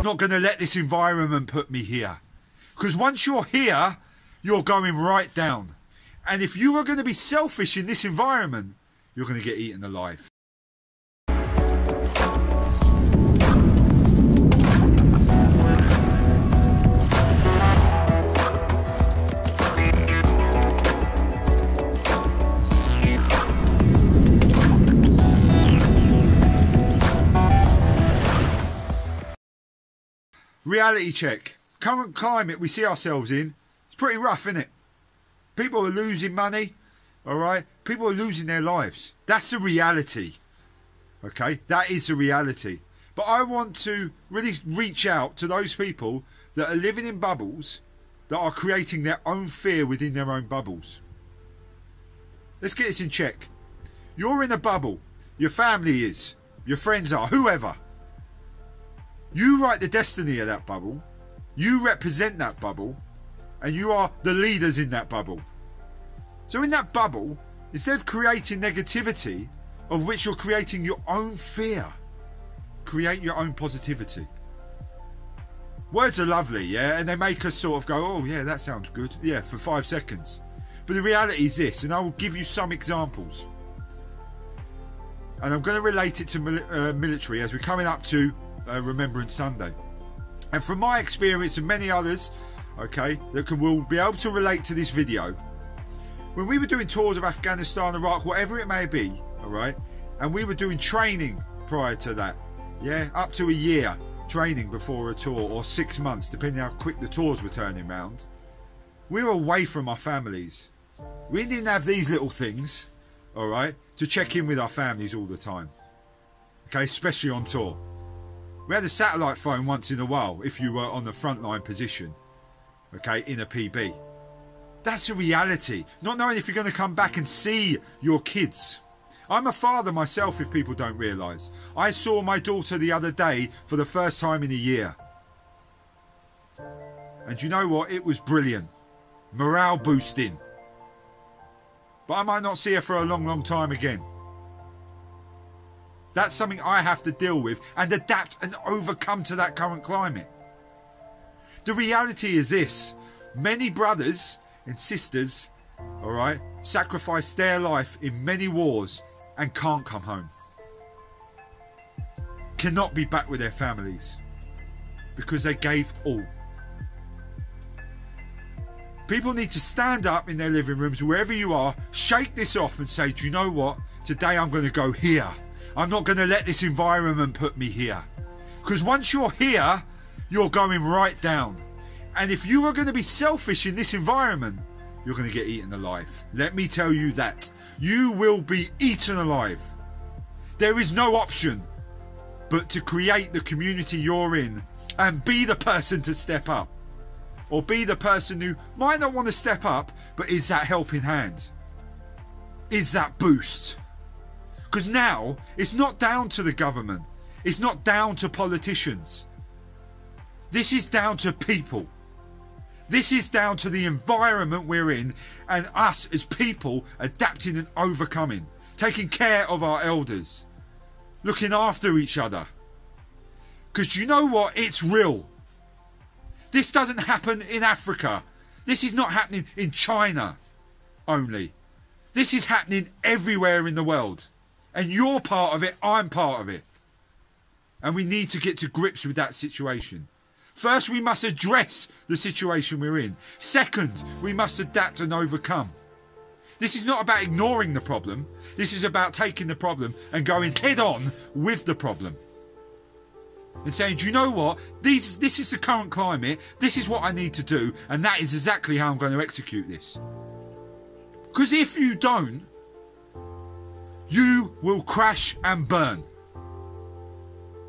I'm not going to let this environment put me here. Because once you're here, you're going right down. And if you are going to be selfish in this environment, you're going to get eaten alive. Reality check. Current climate we see ourselves in, it's pretty rough, isn't it? People are losing money, alright? People are losing their lives. That's the reality. Okay? That is the reality. But I want to really reach out to those people that are living in bubbles, that are creating their own fear within their own bubbles. Let's get this in check. You're in a bubble. Your family is. Your friends are. Whoever. You write the destiny of that bubble. You represent that bubble. And you are the leaders in that bubble. So in that bubble, instead of creating negativity, of which you're creating your own fear, create your own positivity. Words are lovely, yeah? And they make us sort of go, oh yeah, that sounds good. Yeah, for 5 seconds. But the reality is this, and I will give you some examples. And I'm going to relate it to military as we're coming up to Remembrance Sunday. And from my experience and many others, okay, that will be able to relate to this video, when we were doing tours of Afghanistan, Iraq, whatever it may be, all right, and we were doing training prior to that, yeah, up to a year training before a tour, or 6 months, depending how quick the tours were turning round, we were away from our families. We didn't have these little things, all right, to check in with our families all the time, okay, especially on tour. We had a satellite phone once in a while if you were on the frontline position, okay, in a PB. That's the reality. Not knowing if you're going to come back and see your kids. I'm a father myself, if people don't realise. I saw my daughter the other day for the first time in a year. And you know what? It was brilliant. Morale boosting. But I might not see her for a long, long time again. That's something I have to deal with and adapt and overcome to that current climate. The reality is this. Many brothers and sisters, alright, sacrifice their life in many wars and can't come home. Cannot be back with their families. Because they gave all. People need to stand up in their living rooms, wherever you are, shake this off and say, do you know what? Today I'm going to go here. I'm not going to let this environment put me here. Because once you're here, you're going right down. And if you are going to be selfish in this environment, you're going to get eaten alive. Let me tell you that. You will be eaten alive. There is no option but to create the community you're in and be the person to step up. Or be the person who might not want to step up, but is that helping hand. Is that boost. Because now, it's not down to the government. It's not down to politicians. This is down to people. This is down to the environment we're in and us as people adapting and overcoming. Taking care of our elders. Looking after each other. Because you know what? It's real. This doesn't happen in Africa. This is not happening in China only. This is happening everywhere in the world. And you're part of it, I'm part of it. And we need to get to grips with that situation. First, we must address the situation we're in. Second, we must adapt and overcome. This is not about ignoring the problem. This is about taking the problem and going head on with the problem. And saying, do you know what? This is the current climate. This is what I need to do. And that is exactly how I'm going to execute this. Because if you don't, you will crash and burn.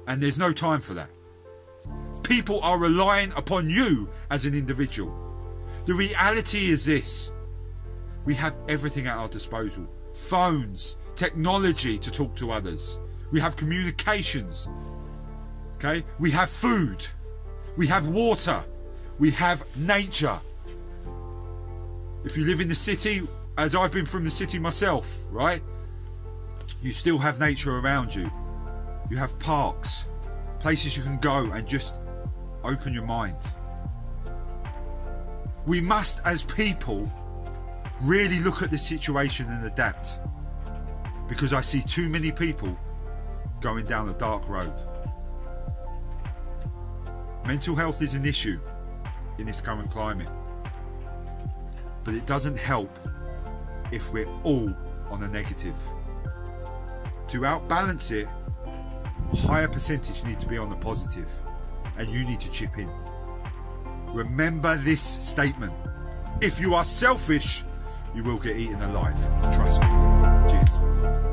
And there's no time for that. People are relying upon you as an individual. The reality is this. We have everything at our disposal. Phones, technology to talk to others. We have communications. Okay? We have food. We have water. We have nature. If you live in the city, as I've been from the city myself, right? You still have nature around you. You have parks, places you can go and just Open your mind. We must, as people, really look at the situation and adapt. Because I see too many people going down a dark road. Mental health is an issue in this current climate. But it doesn't help if we're all on a negative. To outbalance it, a higher percentage need to be on the positive, and you need to chip in. Remember this statement: if you are selfish, you will get eaten alive. Trust me. Cheers.